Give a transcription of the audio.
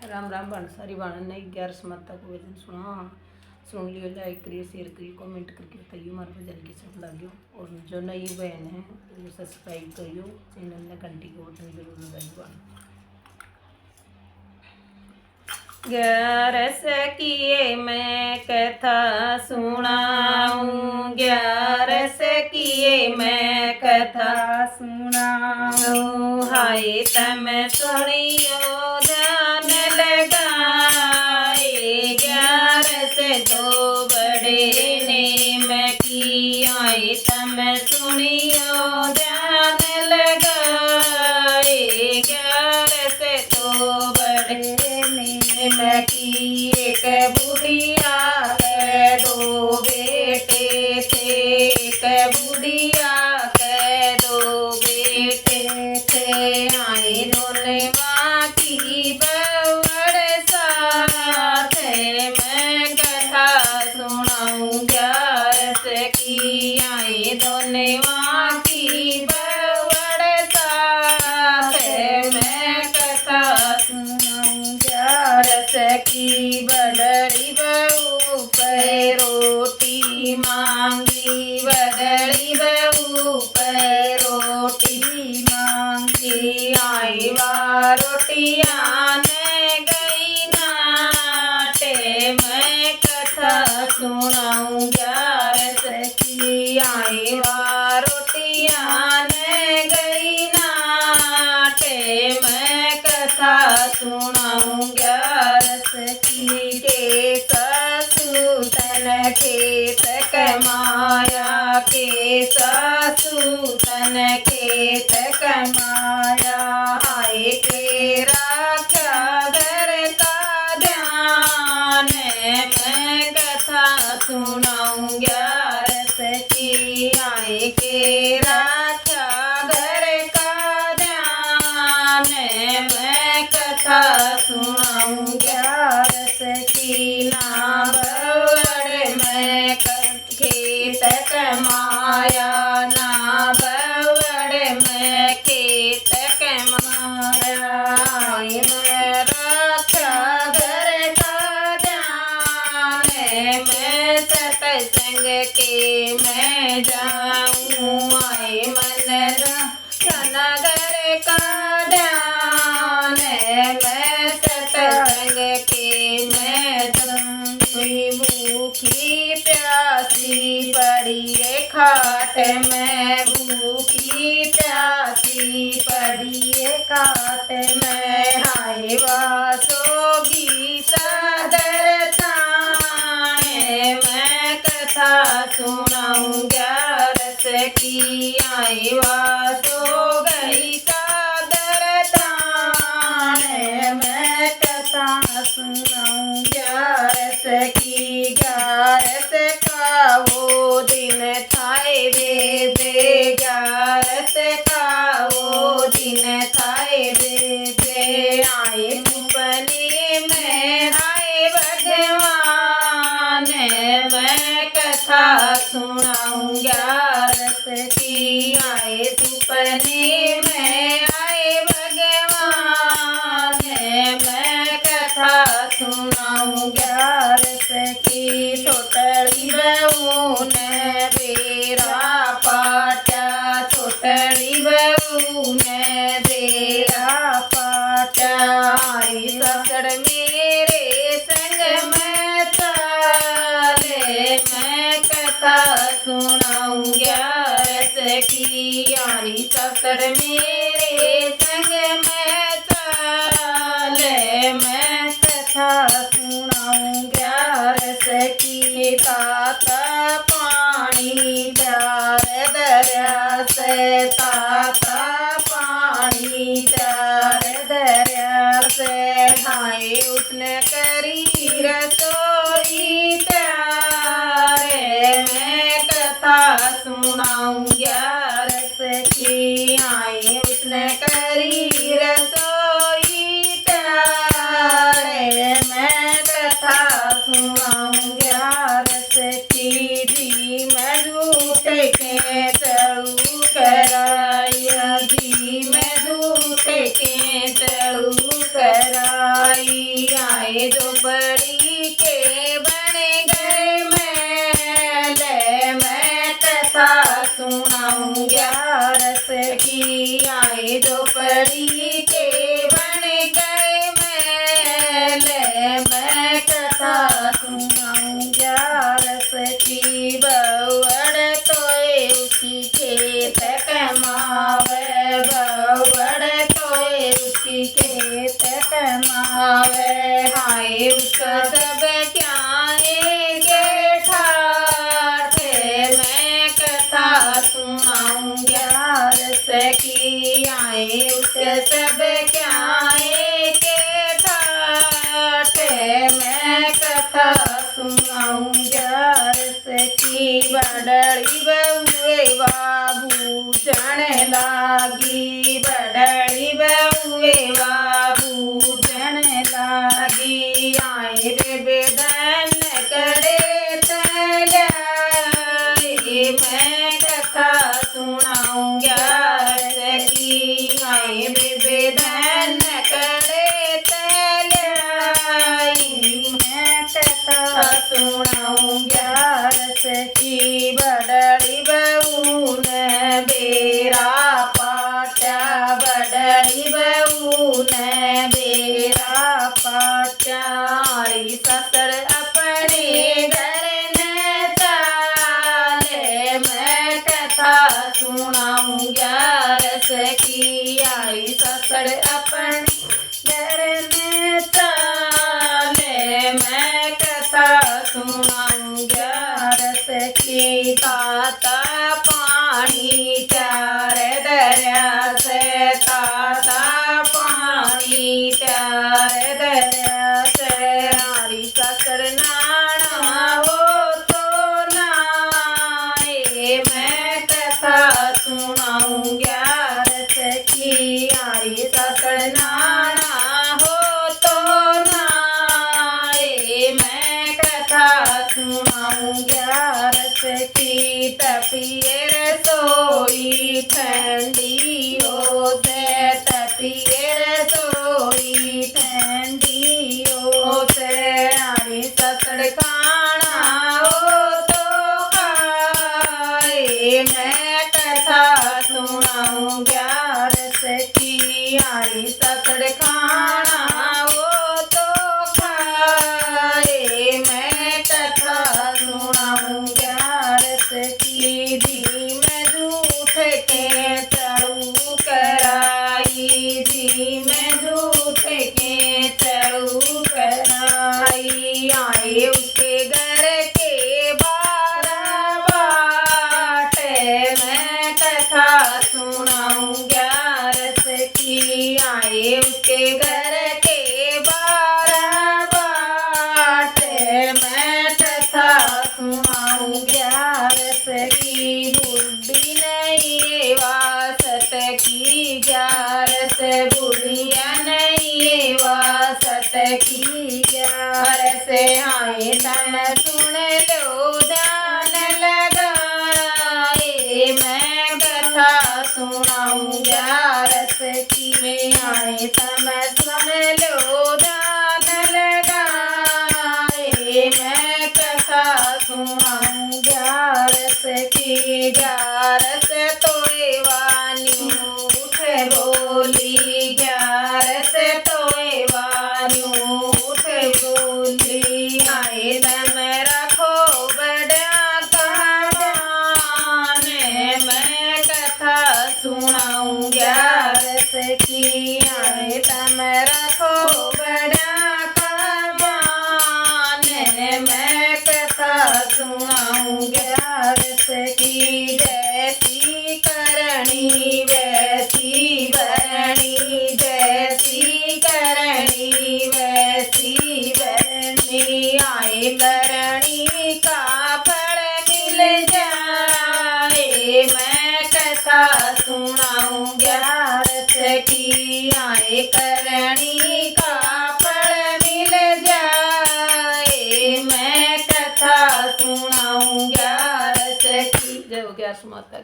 राम राम बन सारी बन ने 11 माता को भजन सुन लियो। लाइक करिए, शेयर करिए, कमेंट करके बताइए हमारे भजन की सब लागियो। और जो नई बहन है वो सब्सक्राइब करियो, चैनल ने घंटी को बटन जरूर दबाइयो। बन 11 किए मैं कथा सुनाऊं, 11 किए मैं कथा सुनाऊं। हाय तम सुनियो ध्यान लगाए, 11 तो बड़े नेम किए। तम सुनियो ध्यान लगाए, 11 तो बड़े नेम की। एक बुढ़िया के 2 बेटे थे, एक बुढ़िया के 2 बेटे थे। आए ढोलवा की बवड़ साथ, मैं कथा सुनाऊं 11 की। आए ढोलवा की बवड़ साथ, मैं कथा सुनाऊं 11 की। बदड़ी बहू पे रोटी मांगी, बदड़ी बहू पे रोटी मांगी। आई बा रोटियां ने गई नाटे, मैं कथा सुनाऊं 11 की। आई बा रोटियां ने गई नाटे, मैं कथा सुनाऊं 11 की। के सासू तन खेत कमाया, के सासू तन खेत कमाया। आए के राखा घर का ध्यान, मैं कथा सुनाऊं 11 की। आए के राखा घर का ध्यान, मैं कथा सुनाऊं 11 की। ना बवड़ मैं खेत कमाया, ना बवड़ मैं खेत कमाया। मैं रखा घर का ध्यान, मैं सत्संग के मैं जाऊं। आए मन रखना घर का ध्यान, मैं सत्संग के मैं जाऊं। भूखी प्यासी पड़ी है खाट में, भूखी प्यासी पड़ी है खाट में। हाय वासोगी सादर थाने, मैं कथा सुनाऊं 11 की। आई वासो गई सादर थाने, मैं कथा सुनाऊं 11 की। 11 का वो दिन थाए बेबे, 11 का वो दिन थाए बेबे। आए सुपने में आए भगवान, मैं कथा सुनाऊं 11 की। आए सुपने में आए भगवान, मैं कथा सुनाऊं 11 की। छोटड़ी बहू ने बेरा पाटा, छोटड़ी बहू ने बेरा पाटा। आई ससुर मेरे संग में चाले, मैं कथा सुनाऊं 11 की। आई ससुर मेरे संग में चाले, मैं कथा सुनाऊं 11 की। ताता पानी प्यार दरिया से, ताता पानी प्यार दरिया से। हाय उसने करी रसोई प्यार, मैं कथा सुनाऊं 11 की। आए उसने करी रसोई प्यार, मैं कथा सुनाऊं 11 की। जी मैं झूठ के चलू कराया, जी मैं झूठ के चलू कराई। आए झोपड़ी के बन गए महल। मैं कथा सुनाऊं ग्यारस की, आए झोपड़ी के बन गए महल। मैं कथा सुनाऊं ग्यारस की, बहुअड़ तोए उसकी खेत कमावे, बहुअड़ तोए उसकी खेत कमावे। हाय उसका सब क्या के ठाठ, मैं कथा सुनाऊं ग्यारस की, आए उसके सब क्या के ठाठ, मैं कथा सुनाऊं ग्यारस की। बड़ड़ी बहुए बाबू जन लागी, बड़ड़ी बहुए बाबू जन लागी। आए रे बेदन करे तले, मैं कथा सुनाऊं ग्यारस की, आए रे बेदन करे तले, मैं कथा सुनाऊं ग्यारस की। बड़ड़ी बहू ने बेरा पाटा, बड़ड़ी बहू ने बेरा पाटा। हरी ससुर अपने घर न चाले, मैं कथा सुनाऊं ग्यारस की, आई ससुर अपने घर न चाले, मैं कथा सुनाऊं ग्यारस की। ताता पानी चार दरिया से, ताता पानी चार दरिया से। हरी ससुर नाना हो तो नाए, मैं कथा सुनाऊं ग्यारस की, हरी ससुर नाना हो तो नाए, मैं कथा सुनाऊं ग्यारस की। तपिए रसोई ठंडी होते, तपिए रसोई ठंडी होते। हरी ससुर खाना हो तो खाए, मैं कथा सुनाऊं ग्यारस की, हरी ससुर खाना हो तो खाए, मैं कथा सुनाऊं ग्यारस की। धी में झूठ के चढ़ू कराई, धी में झूठ के चढ़ू कराई। आए उसके घर के बारह बाट, मैं कथा सुनाऊं ग्यारस की, आए उसके घर के बारह बाट, मैं कथा सुनाऊं ग्यारस की। बुढ़ी नहीं वासत की ग्यारस, बुढ़िया नहीं वासत की ग्यारस। आए तन सुन लो ध्यान लगाए, मैं कथा सुनाऊं ग्यारस की, आए तन सुन लो ध्यान लगाए, मैं कथा सुनाऊं ग्यारस की। ग्यारस तोए वान्यू उठ बोली, ग्यारस तोए वान्यू उठ बोली। आए दम रखो बड़ा कहान, मैं कथा सुनाऊं ग्यारस की, आए दम रखो बड़ा कहान, मैं कथा सुनाऊं ग्यारस की। जैसी करणी वैसी भरणी, जैसी करणी वैसी भरणी। आए करणी का फल मिल जाए, मैं कथा सुनाऊं ग्यारस की, आए करणी का फल मिल जाए, मैं कथा सुनाऊं ग्यारस की। जय हो ग्यारस माता।